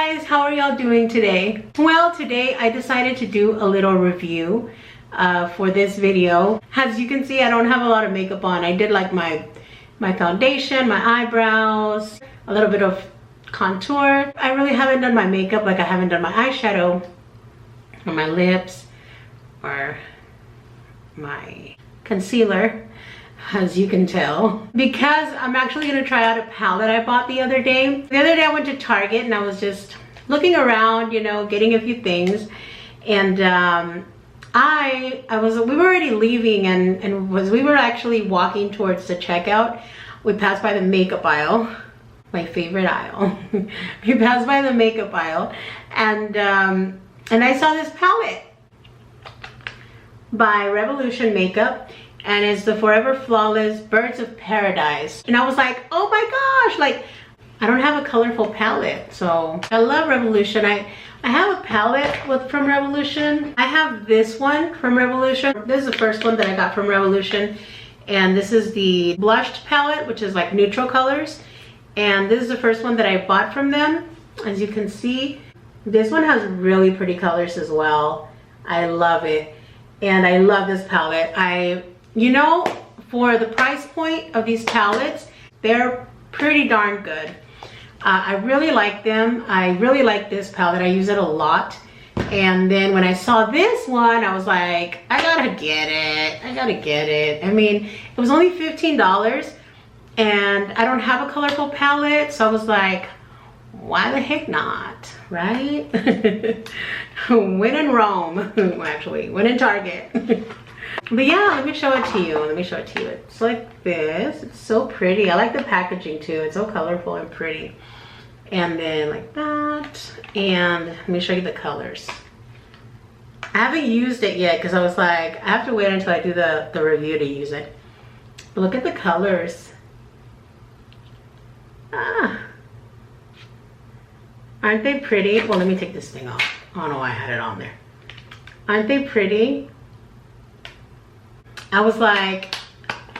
guys, how are y'all doing today? Well, today I decided to do a little review for this video. As you can see, I don't have a lot of makeup on. I did like my foundation, my eyebrows, a little bit of contour. I really haven't done my makeup, like I haven't done my eyeshadow or my lips or my concealer, as you can tell, because I'm actually going to try out a palette I bought the other day. The other day I went to Target and I was just looking around, you know, getting a few things, and we were already leaving, and we were actually walking towards the checkout. We passed by the makeup aisle, my favorite aisle. We passed by the makeup aisle, and I saw this palette by Revolution Makeup, and it's the Forever Flawless Birds of Paradise. And I was like, oh my gosh, like I don't have a colorful palette. So I love Revolution. I have a palette from Revolution. I have this one from Revolution. This is the first one that I got from Revolution, and this is the blushed palette, which is like neutral colors, and this is the first one that I bought from them. As you can see, this one has really pretty colors as well. I love it, and I love this palette. You know, for the price point of these palettes, they're pretty darn good. I really like them. I really like this palette. I use it a lot. And then when I saw this one, I was like, I gotta get it. I gotta get it. I mean, it was only $15, and I don't have a colorful palette, so I was like, why the heck not, right? When in Rome. Actually, when in Target. But yeah, let me show it to you. Let me show it to you. It's like this. It's so pretty. I like the packaging too. It's so colorful and pretty. And then like that. And let me show you the colors. I haven't used it yet because I was like, I have to wait until I do the review to use it. But look at the colors. Aren't they pretty? Well, let me take this thing off. I don't know why I had it on there. Aren't they pretty? I was like,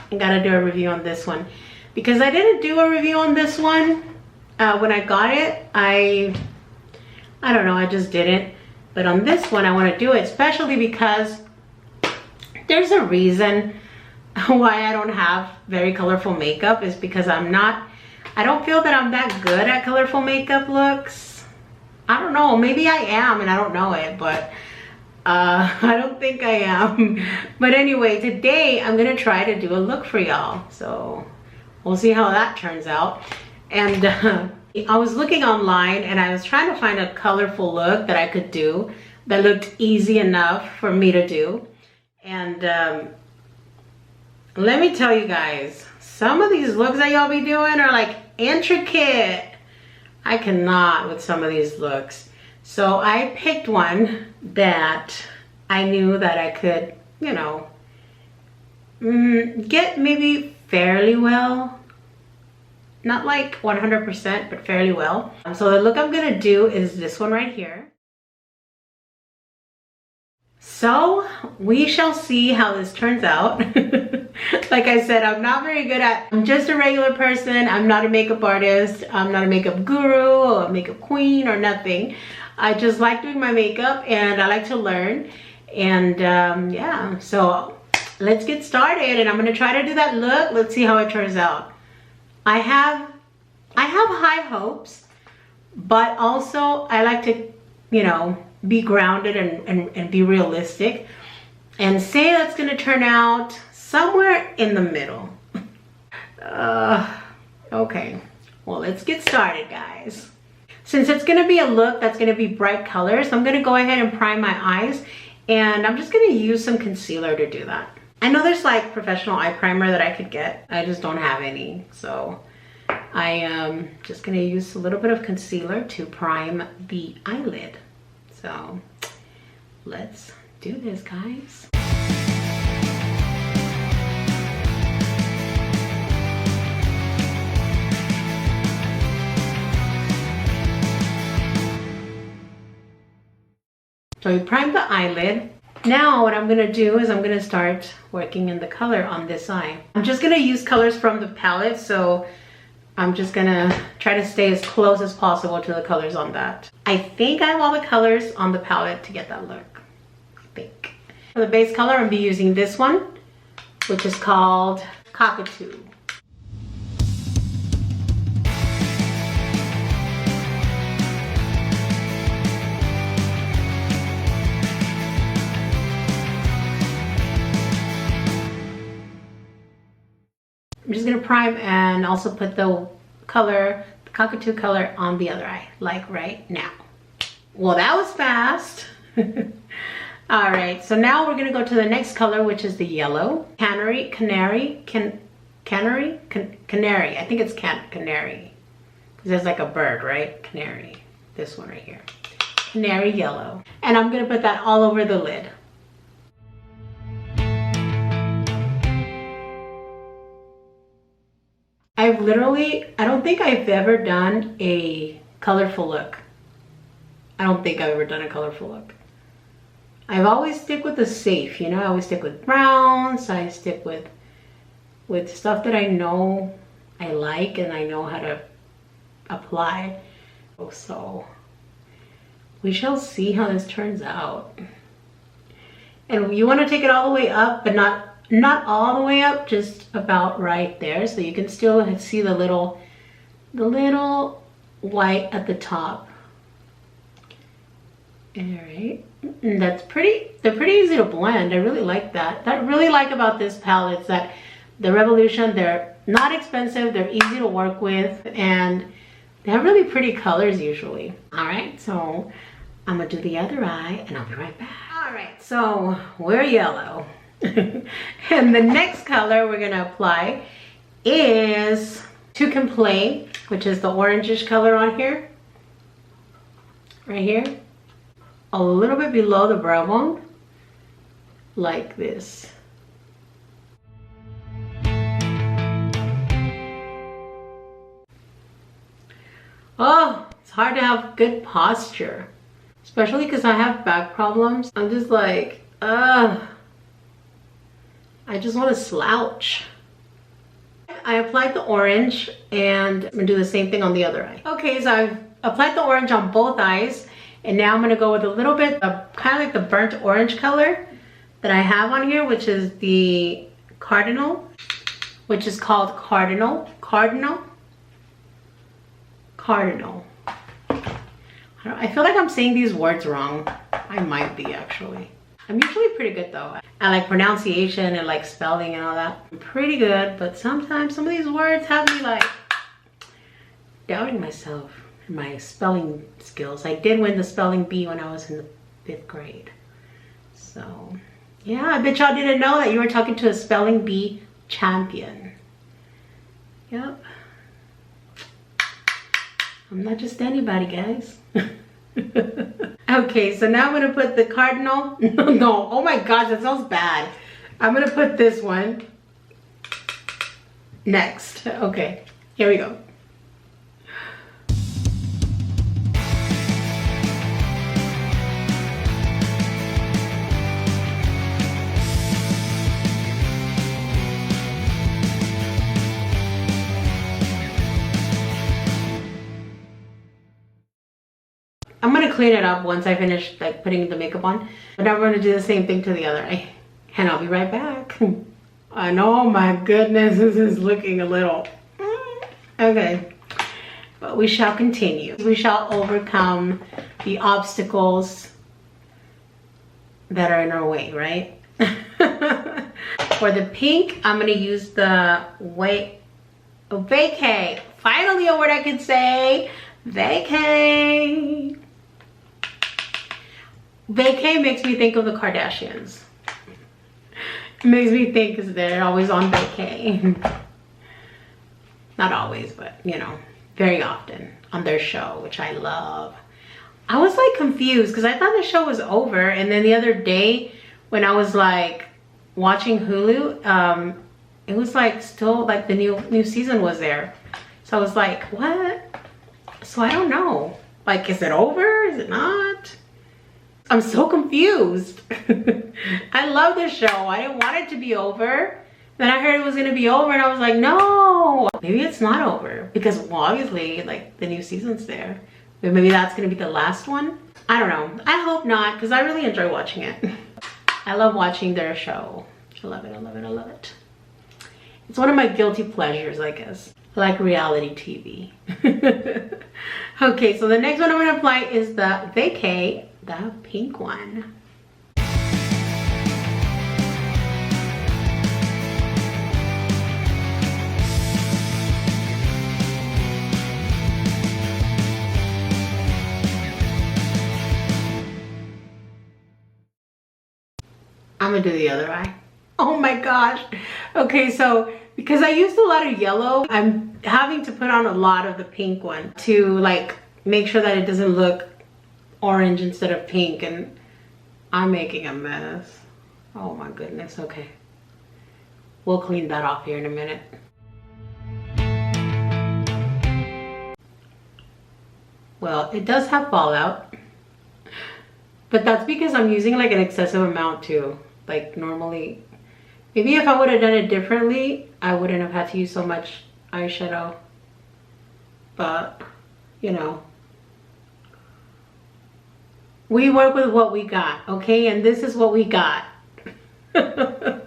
I gotta do a review on this one, because I didn't do a review on this one when I got it. I don't know, I just didn't. But on this one I want to do it, especially because there's a reason why I don't have very colorful makeup, is because I don't feel that I'm that good at colorful makeup looks. I don't know, maybe I am and I don't know it, but I don't think I am. But anyway, today I'm gonna try to do a look for y'all, so we'll see how that turns out. And I was looking online and I was trying to find a colorful look that I could do that looked easy enough for me to do. And let me tell you guys, some of these looks that y'all be doing are like intricate. I cannot with some of these looks. So I picked one that I knew that I could, you know, get maybe fairly well. Not like 100%, but fairly well. So the look I'm gonna do is this one right here. So we shall see how this turns out. Like I said, I'm not very good at, I'm just a regular person. I'm not a makeup artist. I'm not a makeup guru or a makeup queen or nothing. I just like doing my makeup and I like to learn. And yeah, so let's get started, and I'm gonna try to do that look. Let's see how it turns out. I have high hopes, but also I like to, you know, be grounded and be realistic and say that's gonna turn out somewhere in the middle. Okay, well, let's get started, guys. Since it's gonna be a look that's gonna be bright colors, I'm gonna go ahead and prime my eyes, and I'm just gonna use some concealer to do that. I know there's like professional eye primer that I could get. I just don't have any, so I am just gonna use a little bit of concealer to prime the eyelid. So let's do this, guys. So we primed the eyelid. Now what I'm gonna do is I'm gonna start working in the color on this eye. I'm just gonna use colors from the palette, so I'm just gonna try to stay as close as possible to the colors on that. I think I have all the colors on the palette to get that look, I think. For the base color, I'm gonna be using this one, which is called Cockatoo. I'm just gonna prime and also put the color, the Cockatoo color on the other eye, like right now. Well, that was fast. All right, so now we're gonna go to the next color, which is the yellow. Canary, I think it's canary. Because there's like a bird, right? Canary, this one right here. Canary yellow. And I'm gonna put that all over the lid. I don't think I've ever done a colorful look. I don't think I've ever done a colorful look. I've always stick with the safe, you know, I always stick with browns, I stick with stuff that I know I like and I know how to apply. So we shall see how this turns out. And you want to take it all the way up, but not all the way up, just about right there, so you can still see the little white at the top. All right, and they're pretty easy to blend. I really like that. That I really like about this palette is that the Revolution, they're not expensive, they're easy to work with, and they have really pretty colors usually. All right, so I'm gonna do the other eye and I'll be right back. All right, so we're yellow. And the next color we're gonna apply is Two Can Play, which is the orangish color on here, right here, a little bit below the brow bone, like this. Oh, it's hard to have good posture, especially because I have back problems. I'm just like, I just want to slouch. I applied the orange and I'm gonna do the same thing on the other eye. Okay, so I've applied the orange on both eyes, and now I'm gonna go with a little bit of kind of like the burnt orange color that I have on here, which is the Cardinal, which is called Cardinal. I feel like I'm saying these words wrong. I might be actually. I'm usually pretty good though. I like pronunciation and like spelling and all that. I'm pretty good, but sometimes some of these words have me like doubting myself and my spelling skills. I did win the spelling bee when I was in the 5th grade. So yeah, I bet y'all didn't know that you were talking to a spelling bee champion. Yep. I'm not just anybody, guys. Okay, so now I'm gonna put the Cardinal. No, oh my gosh, that sounds bad. I'm gonna put this one next. Okay, here we go. I'm gonna clean it up once I finish like putting the makeup on, but now we're gonna do the same thing to the other eye, and I'll be right back. I know, my goodness, this is looking a little okay, but we shall continue. We shall overcome the obstacles that are in our way, right? For the pink, I'm gonna use the vacay. Finally a word I could say. Vacay. Vacay makes me think of the Kardashians. It makes me think because they're always on vacay. Not always, but you know, very often on their show, which I love. I was like confused because I thought the show was over, and then the other day when I was like watching Hulu, it was like still like the new season was there. So I was like, what? So I don't know. Like, is it over? Is it not? I'm so confused. I love this show. I didn't want it to be over, Then I heard it was gonna be over and I was like, no, maybe it's not over because, well, obviously like the new season's there. But maybe that's gonna be the last one. I don't know. I hope not because I really enjoy watching it. I love watching their show. I love it, I love it, I love it. It's one of my guilty pleasures, I guess. I like reality TV. Okay, so the next one I'm gonna apply is the Vacay, the pink one. I'm gonna do the other eye. Oh my gosh. Okay, so because I used a lot of yellow, I'm having to put on a lot of the pink one to like make sure that it doesn't look orange instead of pink, and I'm making a mess. Oh my goodness. Okay, we'll clean that off here in a minute. Well, it does have fallout, but that's because I'm using like an excessive amount too. Like normally, maybe if I would have done it differently, I wouldn't have had to use so much eyeshadow. But, you know, we work with what we got, okay? And this is what we got. This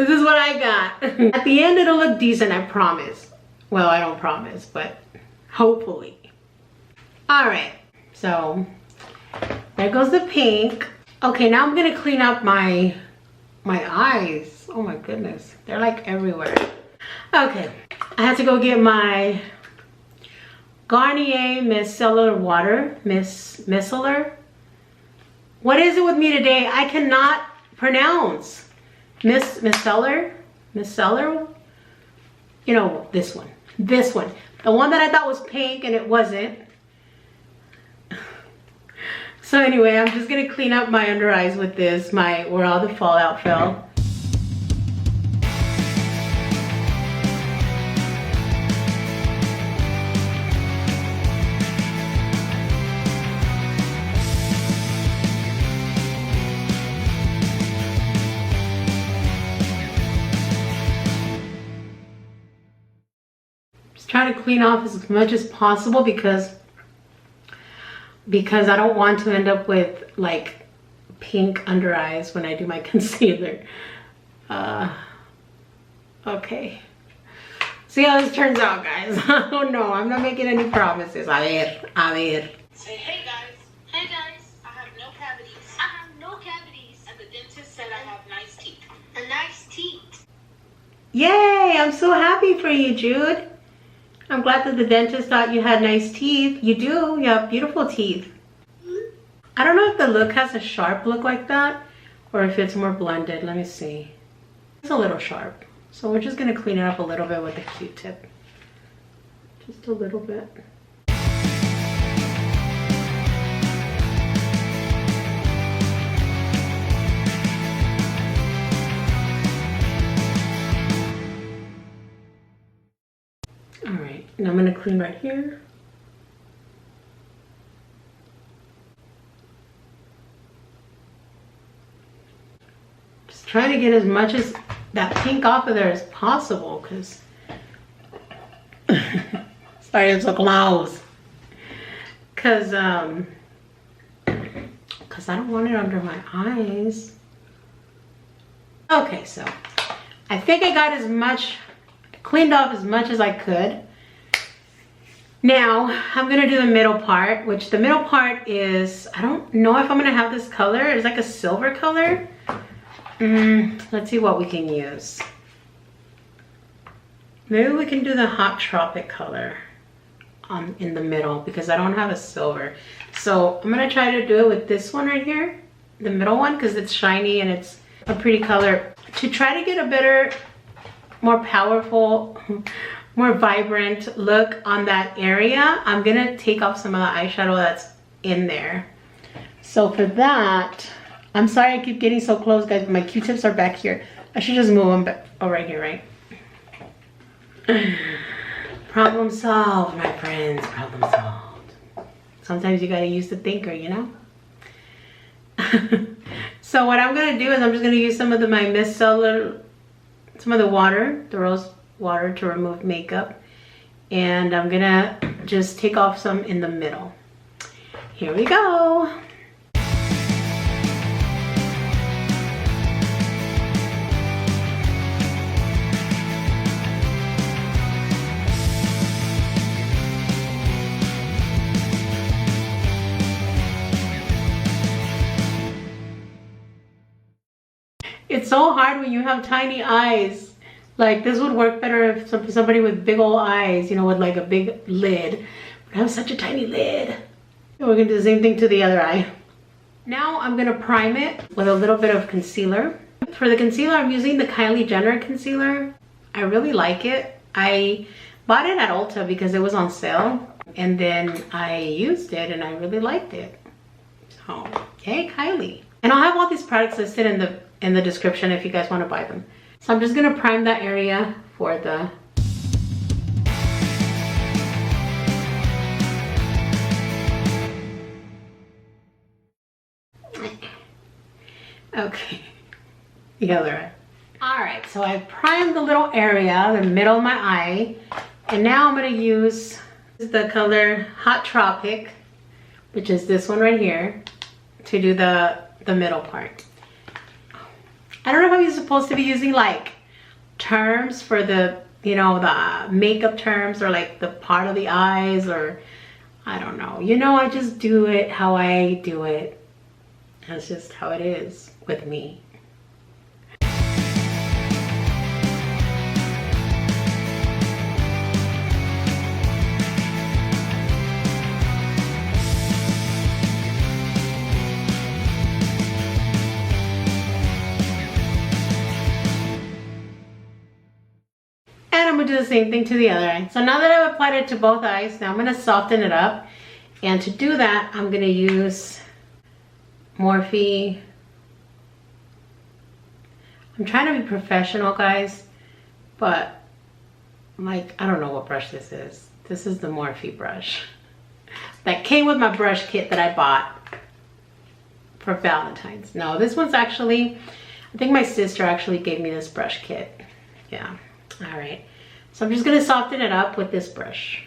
is what I got. At the end, it'll look decent, I promise. Well, I don't promise, but hopefully. All right, so there goes the pink. Okay, now I'm gonna clean up my eyes. Oh my goodness, they're like everywhere. Okay, I had to go get my Garnier Micellar water. Micellar. What is it with me today? I cannot pronounce. Micellar. You know, this one. This one. The one that I thought was pink and it wasn't. So anyway, I'm just gonna clean up my under eyes with this, where all the fallout fell. Just trying to clean off as much as possible because I don't want to end up with like pink under eyes when I do my concealer. Okay. See how this turns out, guys. Oh no, I'm not making any promises. A ver. Say, hey guys. Hey guys. I have no cavities. I have no cavities. And the dentist said I have nice teeth. A nice teeth. Yay, I'm so happy for you, Jude. I'm glad that the dentist thought you had nice teeth. You do. You have beautiful teeth. I don't know if the look has a sharp look like that or if it's more blended. Let me see. It's a little sharp. So we're just going to clean it up a little bit with a Q-tip. Just a little bit. Alright, and I'm going to clean right here. Just trying to get as much as that pink off of there as possible because sorry, I'm so close. Because I don't want it under my eyes. Okay, so I think I got as much cleaned off as much as I could. Now I'm gonna do the middle part, which the middle part is, I don't know if I'm gonna have this color. It's like a silver color. Let's see what we can use. Maybe we can do the hot tropic color in the middle because I don't have a silver. So I'm gonna try to do it with this one right here, the middle one, because it's shiny and it's a pretty color. To try to get a better, more powerful, more vibrant look on that area, I'm gonna take off some of the eyeshadow that's in there. So for that, I'm sorry I keep getting so close, guys. My Q-tips are back here. I should just move them back. Oh, right here, right? Problem solved, my friends. Problem solved. Sometimes you gotta use the thinker, you know? So what I'm gonna do is I'm just gonna use some of my micellar some of the water, the rose water, to remove makeup. And I'm gonna just take off some in the middle. Here we go. It's so hard when you have tiny eyes. Like, this would work better if somebody with big old eyes, you know, with like a big lid. But I have such a tiny lid. And we're gonna do the same thing to the other eye. Now I'm gonna prime it with a little bit of concealer. For the concealer, I'm using the Kylie Jenner concealer. I really like it. I bought it at Ulta because it was on sale. And then I used it and I really liked it. So, hey, Kylie. And I'll have all these products listed in the description if you guys want to buy them. So I'm just gonna prime that area for the okay, the other eye. All right, so I primed the little area, the middle of my eye, and now I'm gonna use the color Hot Tropic, which is this one right here, to do the middle part. I don't know if I'm supposed to be using like terms for the, you know, the makeup terms, or like the part of the eyes, or I don't know. You know, I just do it how I do it. That's just how it is with me. And I'm gonna do the same thing to the other eye. So now that I've applied it to both eyes, now I'm gonna soften it up. And to do that, I'm gonna use Morphe. I'm trying to be professional, guys, but like, I don't know what brush this is. This is the Morphe brush that came with my brush kit that I bought for Valentine's. No, this one's actually, I think my sister actually gave me this brush kit. Yeah. All right, so I'm just gonna soften it up with this brush.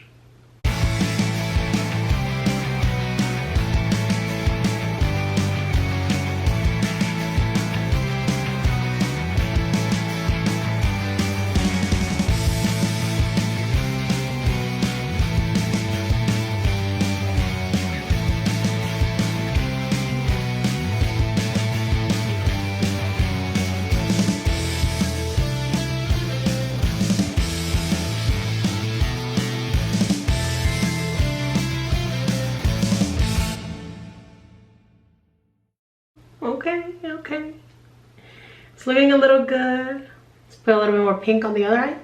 Okay. It's looking a little good. Let's put a little bit more pink on the other eye.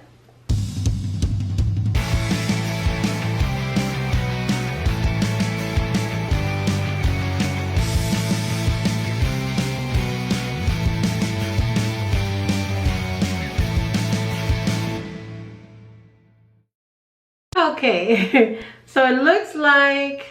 Okay, so it looks like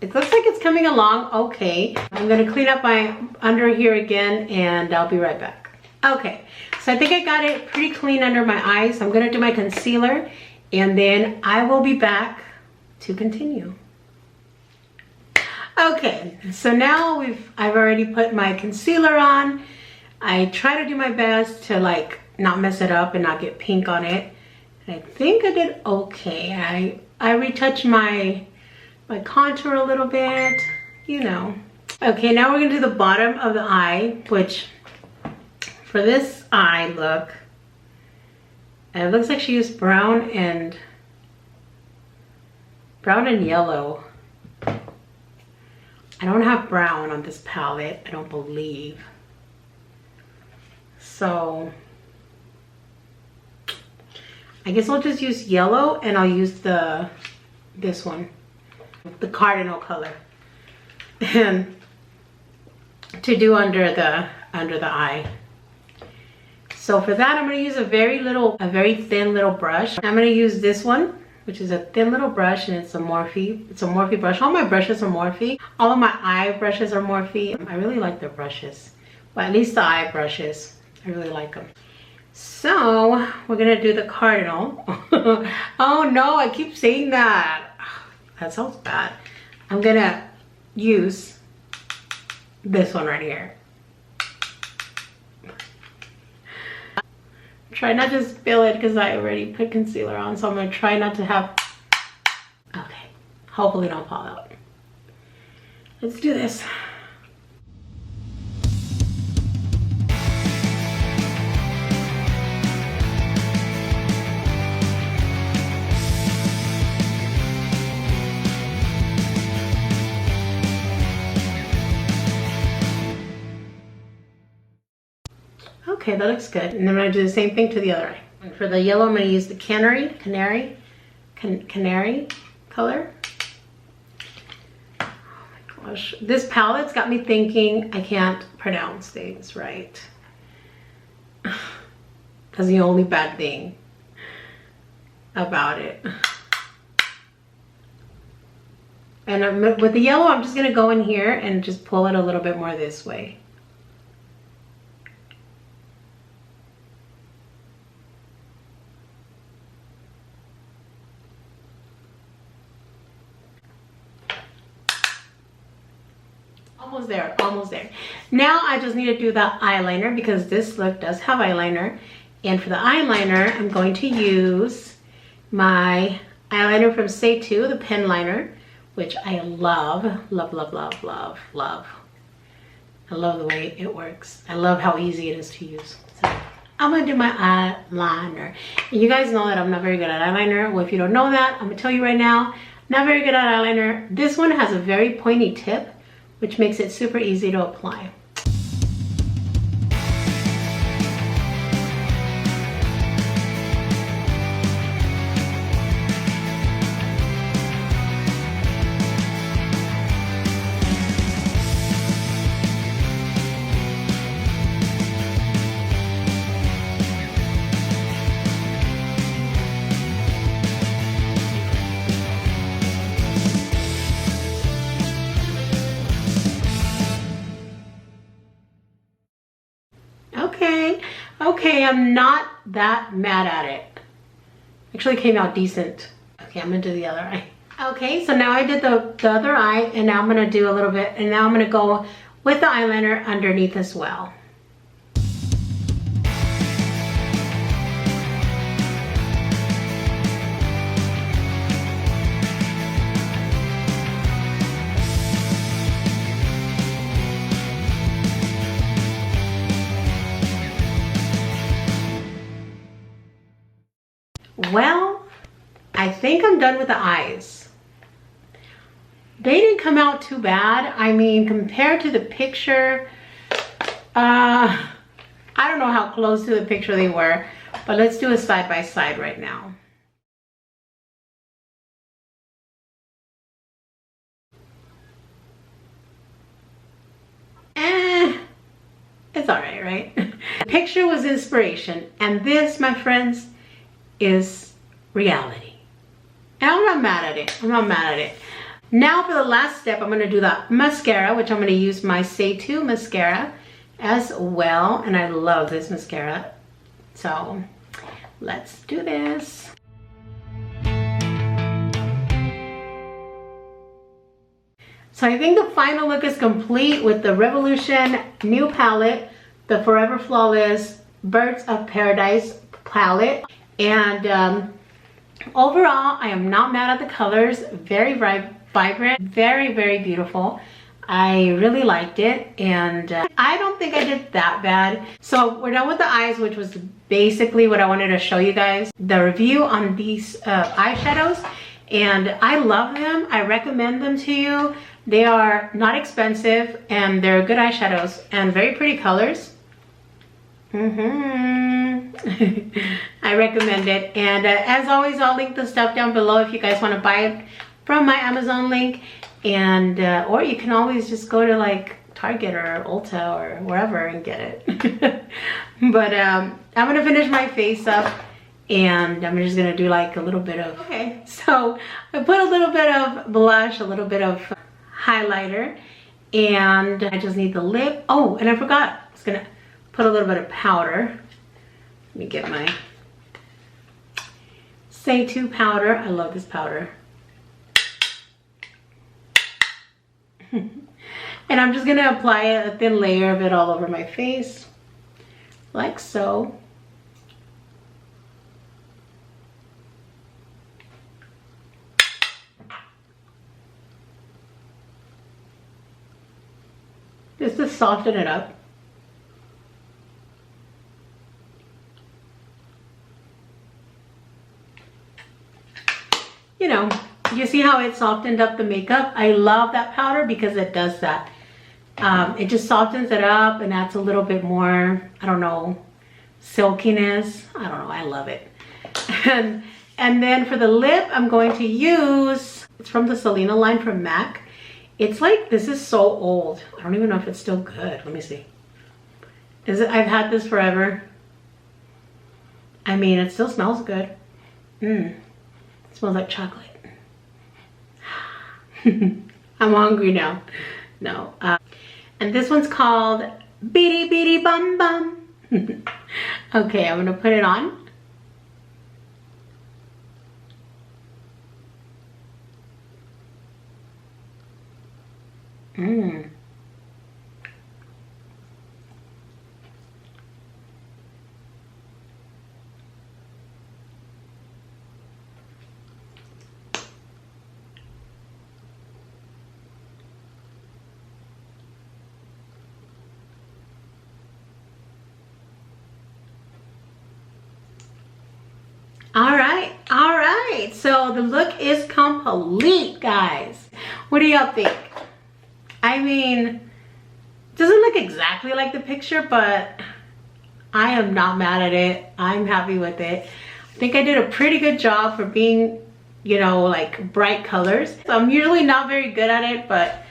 it's coming along okay. I'm gonna clean up my under here again and I'll be right back. Okay, so I think I got it pretty clean under my eyes. I'm gonna do my concealer and then I will be back to continue. Okay, so now I've already put my concealer on. I try to do my best to like not mess it up and not get pink on it. I think I did okay. I retouched my contour a little bit, you know. Okay, now we're gonna do the bottom of the eye, which for this eye look, it looks like she used brown and yellow. I don't have brown on this palette, I don't believe. So I guess I'll just use yellow and I'll use this one, the cardinal color, and to do under the eye. So for that, I'm going to use a very thin little brush. I'm going to use this one, which is a thin little brush, and it's a Morphe brush. All my brushes are Morphe. All of my eye brushes are Morphe. I really like their brushes, well, at least the eye brushes. I really like them. So we're gonna do the cardinal. Oh no, I keep saying that. That sounds bad. I'm gonna use this one right here. Try not to spill it because I already put concealer on, so I'm gonna try not to have, okay, hopefully don't fall out. Let's do this. Okay, that looks good. And then I'm gonna do the same thing to the other eye. And for the yellow, I'm gonna use the canary color. Oh my gosh. This palette's got me thinking I can't pronounce things right. That's the only bad thing about it. And with the yellow, I'm just gonna go in here and just pull it a little bit more this way. Almost there, almost there. Now I just need to do the eyeliner because this look does have eyeliner. And for the eyeliner, I'm going to use my eyeliner from Seytu, the PenLiner, which I love, love, love, love, love, love. I love the way it works. I love how easy it is to use. So I'm gonna do my eyeliner. And you guys know that I'm not very good at eyeliner. Well, if you don't know that, I'm gonna tell you right now, not very good at eyeliner. This one has a very pointy tip, which makes it super easy to apply. Okay, I'm not that mad at it. Actually came out decent. Okay, I'm gonna do the other eye. Okay, so now I did the other eye, and now I'm gonna do a little bit, and now I'm gonna go with the eyeliner underneath as well. Well, I think I'm done with the eyes. They didn't come out too bad. I mean, compared to the picture, I don't know how close to the picture they were, but let's do a side by side right now. It's all right, right? The picture was inspiration, and this, my friends, is reality. And I'm not mad at it. I'm not mad at it. Now for the last step, I'm going to do the mascara, which I'm going to use my Seytu mascara as well. And I love this mascara. So let's do this. So I think the final look is complete with the Revolution new palette, the Forever Flawless Birds of Paradise palette. And overall, I am not mad at the colors. Very vibrant, very, very beautiful. I really liked it, and I don't think I did that bad. So we're done with the eyes, which was basically what I wanted to show you guys. The review on these eyeshadows, and I love them. I recommend them to you. They are not expensive, and they're good eyeshadows and very pretty colors. I recommend it. And as always, I'll link the stuff down below if you guys want to buy it from my Amazon link. And or you can always just go to like Target or Ulta or wherever and get it. But I'm gonna finish my face up, and I'm just gonna do like a little bit of, okay, so I put a little bit of blush, a little bit of highlighter, and I just need the lip. Oh, and I forgot, I was gonna put a little bit of powder. Let me get my Seytu powder. I love this powder. And I'm just gonna apply a thin layer of it all over my face, like so. Just to soften it up. You know, you see how it softened up the makeup? I love that powder because it does that. It just softens it up and adds a little bit more, I don't know, silkiness. I don't know, I love it. And then for the lip, I'm going to use, it's from the Selena line from MAC. It's like, this is so old. I don't even know if it's still good. Let me see. I've had this forever. I mean, it still smells good. It smells like chocolate. I'm hungry now. No. And this one's called Beady Beady Bum Bum. Okay, I'm gonna put it on. All right, so the look is complete, guys. What do y'all think? I mean, it doesn't look exactly like the picture, but I am not mad at it. I'm happy with it. I think I did a pretty good job for being, you know, like bright colors. So I'm usually not very good at it, but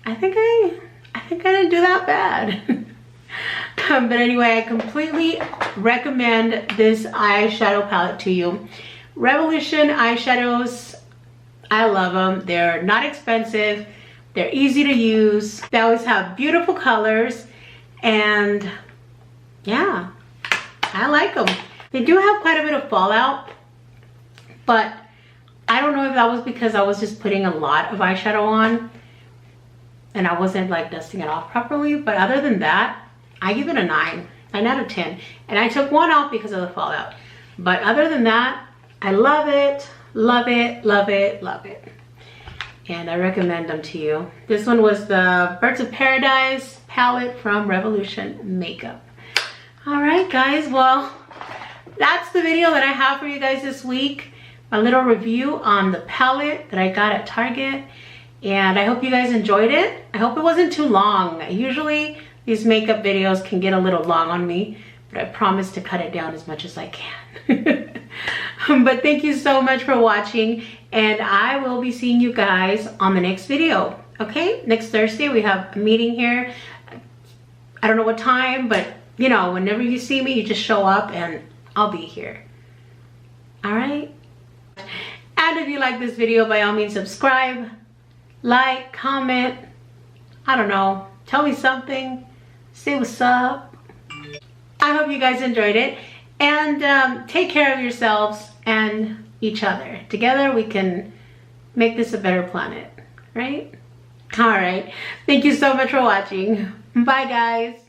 I think I didn't do that bad. But anyway, I completely recommend this eyeshadow palette to you. Revolution eyeshadows, I love them. They're not expensive. They're easy to use. They always have beautiful colors. And yeah, I like them. They do have quite a bit of fallout, but I don't know if that was because I was just putting a lot of eyeshadow on and I wasn't like dusting it off properly. But other than that, I give it a 9 out of 10. And I took one off because of the fallout. But other than that, I love it, love it, love it, love it. And I recommend them to you. This one was the Birds of Paradise palette from Revolution Makeup. All right, guys, well, that's the video that I have for you guys this week. A little review on the palette that I got at Target. And I hope you guys enjoyed it. I hope it wasn't too long. Usually these makeup videos can get a little long on me, but I promise to cut it down as much as I can. But thank you so much for watching, and I will be seeing you guys on the next video. Okay, next Thursday we have a meeting here. I don't know what time, but you know, whenever you see me, you just show up and I'll be here. All right? And if you like this video, by all means subscribe, like, comment, I don't know, tell me something, say what's up. I hope you guys enjoyed it, and take care of yourselves and each other. Together we can make this a better planet, right? All right, thank you so much for watching. Bye, guys.